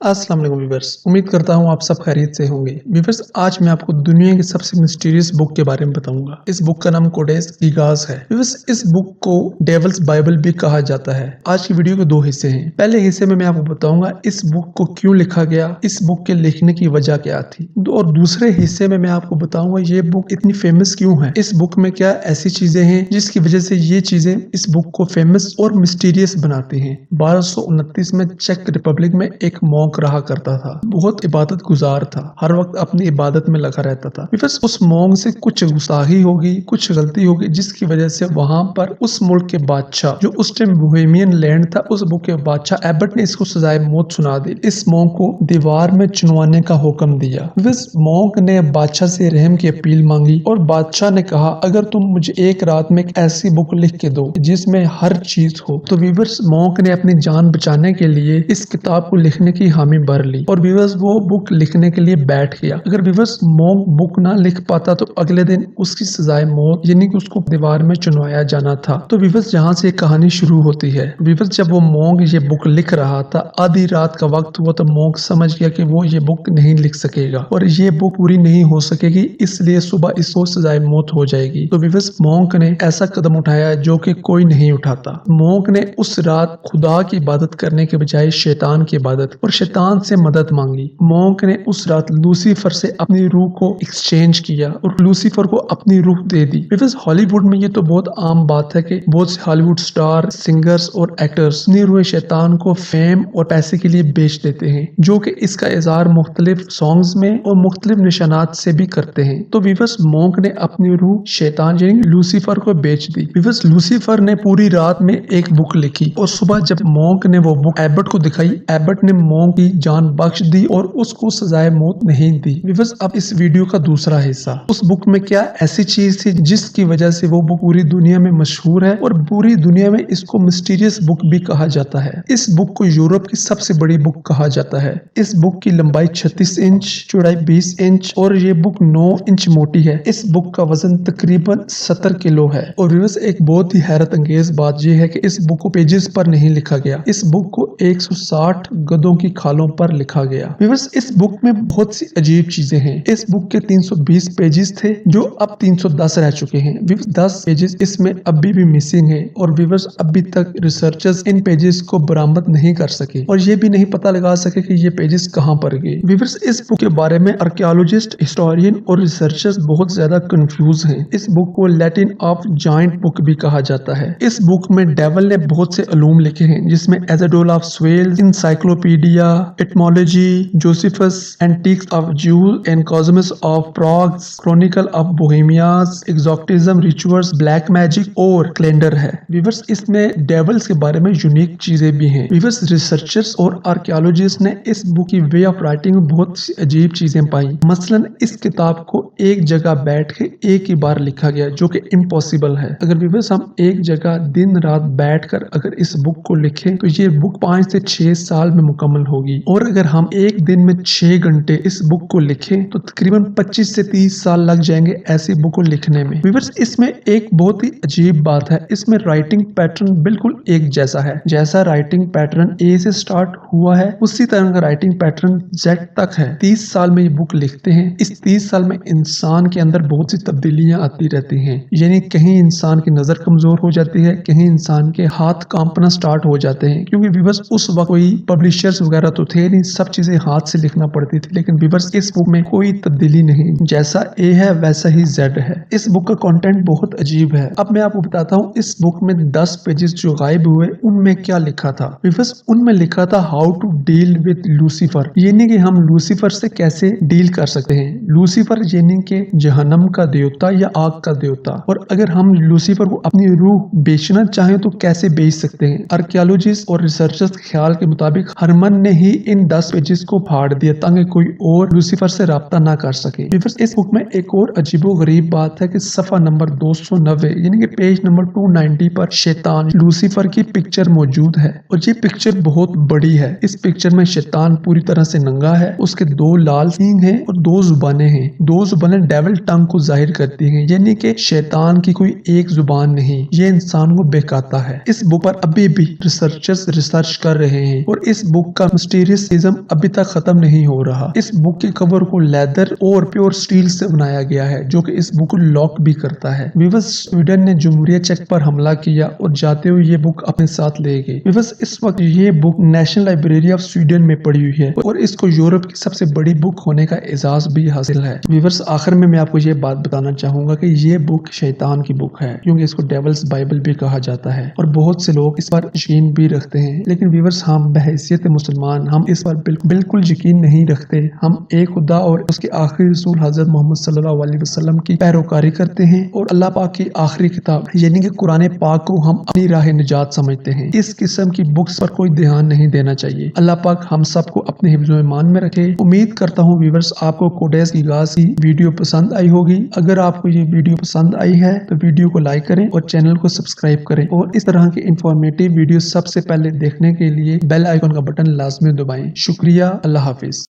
अस्सलाम वालेकुम व्यूअर्स, उम्मीद करता हूँ आप सब खैरियत से होंगे। व्यूअर्स, आज मैं आपको दुनिया की सबसे मिस्टीरियस बुक के बारे में बताऊंगा। इस बुक का नाम कोडेक्स गिगास है। व्यूअर्स, इस बुक को डेविल्स बाइबल भी कहा जाता है। आज की वीडियो के दो हिस्से हैं। पहले हिस्से में मैं आपको बताऊंगा इस बुक को क्यों लिखा गया, इस बुक के लिखने की वजह क्या थी, और दूसरे हिस्से में मैं आपको बताऊंगा ये बुक इतनी फेमस क्यों है। इस बुक में क्या ऐसी चीजें हैं जिसकी वजह से ये चीजें इस बुक को फेमस और मिस्टीरियस बनाती हैं। 1229 में चेक रिपब्लिक में एक मॉन्क रहा करता था। बहुत इबादत गुजार था, हर वक्त अपनी इबादत में लगा रहता था। बस उस मॉन्क से कुछ गुस्ताखी होगी, कुछ गलती होगी, जिसकी वजह से वहां पर उस मुल्क के बादशाह, जो उस टाइम बोहेमियन लैंड था, उस मुल्क के बादशाह एबट ने इसको सजाए मौत सुना दी। इस मॉन्क को दीवार में चुनवाने का हुक्म दिया। बस मॉन्क ने बादशाह से रहम की अपील मांगी और बादशाह ने कहा, अगर तुम मुझे एक रात में एक ऐसी बुक लिख के दो जिसमें हर चीज हो। तो वीवर्स, मॉन्क ने अपनी जान बचाने के लिए इस किताब को लिखने की हामी भर ली और व्यूअर्स वो बुक लिखने के लिए बैठ गया। अगर व्यूअर्स मॉन्क बुक ना लिख पाता तो अगले दिन उसकी सजाए मौत, यानी कि उसको दीवार में चुनवाया जाना था। तो व्यूअर्स, जहाँ से कहानी शुरू होती है, व्यूअर्स जब वो मॉन्क ये बुक लिख रहा था, आधी रात का वक्त हुआ, तो मॉन्क समझ गया कि वो ये बुक नहीं लिख सकेगा और ये बुक पूरी नहीं हो सकेगी, इसलिए सुबह इसको सजाए मौत हो जाएगी। तो व्यूअर्स, मॉन्क ने ऐसा कदम उठाया जो कि कोई नहीं उठाता। मॉन्क ने उस रात खुदा की इबादत करने के बजाय शैतान की इबादत और शैतान से मदद मांगी। मॉन्क ने उस रात लूसीफर से अपनी रूह को एक्सचेंज किया और लूसीफर को अपनी रूह दे दी। बिकॉज हॉलीवुड में ये तो बहुत आम बात है कि बहुत से हॉलीवुड स्टार, सिंगर्स और एक्टर्स अपनी रूह शैतान को फेम और पैसे के लिए बेच देते हैं, जो कि इसका इजहार मुख्तलिफ सॉन्ग्स में और मुख्तलिफ निशानात से भी करते हैं। तो विवस मॉन्क ने अपनी रूह शैतान यानी लूसीफर को बेच दी। विवस लूसीफर ने पूरी रात में एक बुक लिखी और सुबह जब मॉन्क ने वो बुक एबट को दिखाई, एबट ने मॉन्क की जान बख्श दी और उसको सजाए मौत नहीं दी। व्यूअर्स, अब इस वीडियो का दूसरा हिस्सा, उस बुक में क्या ऐसी चीज थी जिसकी वजह से वो बुक पूरी दुनिया में मशहूर है और पूरी दुनिया में इसको मिस्टीरियस बुक भी कहा जाता है। इस बुक को यूरोप की सबसे बड़ी बुक कहा जाता है। इस बुक की लंबाई 36 इंच, चौड़ाई 20 इंच और ये बुक 9 इंच मोटी है। इस बुक का वजन तकरीबन 70 किलो है। और व्यूअर्स, एक बहुत ही हैरत अंगेज बात यह है कि इस बुक को पेजेस पर नहीं लिखा गया, इस बुक को 160 गधों की खालों पर लिखा गया। व्यूअर्स, इस बुक में बहुत सी अजीब चीजें हैं। इस बुक के 320 पेजेस थे जो अब 310 रह चुके हैं। व्यूअर्स, 10 पेजेस इसमें अभी भी मिसिंग है और व्यूअर्स अभी तक रिसर्चर्स इन पेजेस को बरामद नहीं कर सके और ये भी नहीं पता लगा सके कि ये पेजेस कहां पर गए। व्यूअर्स, इस बुक के बारे में आर्कियोलॉजिस्ट, हिस्टोरियन और रिसर्चर्स बहुत ज्यादा कंफ्यूज हैं। इस बुक को लैटिन ऑफ जायंट बुक भी कहा जाता है। इस बुक में डेविल ने बहुत से अलूम लिखे हैं, जिसमें एजाडोल ऑफ स्वेल्स, encyclopedia, etymology, Josephus, antiquities of Jews and Cosmas of Prague, chronicle of Bohemians, exoticism, rituals, black magic और कैलेंडर है। व्यूअर्स, इसमें डेविल्स के बारे में यूनिक चीजें भी हैं। व्यूअर्स, रिसर्चर्स और आर्कियोलॉजिस्ट ने इस बुक की वे ऑफ राइटिंग में बहुत सी अजीब चीजें पाई। मसलन इस किताब को एक जगह बैठ के एक ही बार लिखा गया, जो कि इम्पॉसिबल है। अगर व्यूअर्स हम एक जगह दिन रात बैठकर अगर इस बुक को लिखें तो ये बुक 5 से 6 साल में मुकम्मल होगी। और अगर हम एक दिन में 6 घंटे इस बुक को लिखें तो तकरीबन 25 से 30 साल लग जाएंगे ऐसी बुक को लिखने में। व्यूअर्स, इसमें एक बहुत ही अजीब बात है, इसमें राइटिंग पैटर्न बिल्कुल एक जैसा है। जैसा राइटिंग पैटर्न ए से स्टार्ट हुआ है, उसी तरह का राइटिंग पैटर्न जेड तक है। 30 साल में ये बुक लिखते हैं। इस 30 साल में इंसान के अंदर बहुत सी तब्दीलियां आती रहती हैं, यानी कहीं इंसान की नजर कमजोर हो जाती है, कहीं इंसान के हाथ कांपना स्टार्ट हो जाते हैं, क्योंकि व्यूअर्स उस वक्त कोई पब्लिशर्स वगैरह तो थे नहीं, सब चीजें हाथ से लिखना पड़ती थी। लेकिन व्यूअर्स, इस बुक में कोई तब्दीली नहीं, जैसा ए है वैसा ही जेड है। इस बुक का कंटेंट बहुत अजीब है। अब मैं आपको बताता हूँ इस बुक में 10 पेजेस जो गायब हुए उनमें क्या लिखा था। व्यूअर्स, उनमें लिखा था how to deal with Lucifer, यानी कि हम लूसीफर से कैसे डील कर सकते हैं। लूसीफर यानी कि जहन्नम का देवता या आग का देवता, और अगर हम लूसीफर को अपनी रूह बेचना चाहें तो कैसे बेच सकते हैं। आर्कियोलॉजिस्ट और रिसर्चर्स के ख्याल के मुताबिक हरमन ने ही इन 10 पेजेस को फाड़ दिया ताकि कोई और लूसीफर से राब्ता ना कर सके। इस बुक में एक और अजीबो गरीब बात है कि सफा नंबर 290 यानी कि पेज नंबर 290 पर शैतान लूसीफर की पिक्चर मौजूद है और ये पिक्चर बहुत बड़ी है। इस पिक्चर में शैतान पूरी तरह से नंगा है, उसके 2 लाल सींग हैं और 2 जुबानें हैं। 2 जुबानें डेविल टंग को जाहिर करती हैं, यानी कि शैतान की कोई एक जुबान नहीं, ये इंसान को बहकाता है। इस बुक पर अभी भी रिसर्चर्स रिसर्च कर रहे हैं और इस बुक का मिस्टीरियसइज्म अभी तक खत्म नहीं हो रहा। इस बुक के कवर को लेदर और प्योर स्टील से बनाया गया है, जो कि इस बुक को लॉक भी करता है। व्यूअर्स, स्वीडन ने जमहूरिया चेक पर हमला किया और जाते हुए ये बुक अपने साथ ले गए। व्यूअर्स, इस वक्त ये book national library of Sweden में पड़ी हुई है और इसको यूरोप की सबसे बड़ी बुक होने का एजाज भी हासिल है। व्यूअर्स, आखिर में मैं आपको ये बात बताना चाहूंगा कि ये बुक शैतान की बुक है, क्योंकि इसको डेविल्स बाइबल भी कहा जाता है और बहुत से लोग इस पर यकीन भी रखते हैं। लेकिन व्यूअर्स, हम बहैसियत मुसलमान हम इस पर बिल्कुल यकीन नहीं रखते। हम एक खुदा और उसके आखिरी रसूल हजरत मोहम्मद सल्लल्लाहु अलैहि वसल्लम की पैरोकारी करते हैं और अल्लाह पाक की आखिरी किताब यानी कि कुरान पाक को हम अपनी राह निजात समझते हैं। इस किस्म की बुक्स पर कोई ध्यान नहीं देना चाहिए। अल्लाह पाक हम सबको अपने हिफ्ज़ ईमान में रखे। उम्मीद करता हूँ व्यूअर्स, आपको कोडेस ईगाज़ की वीडियो पसंद आई होगी। अगर आपको ये वीडियो पसंद आई है तो वीडियो को लाइक करें और चैनल को सब्सक्राइब करें और इस तरह की इंफॉर्मेटिव वीडियो सबसे पहले देखने के लिए बेल आइकन का बटन लाजमी दबाएं। शुक्रिया। अल्लाह हाफिज।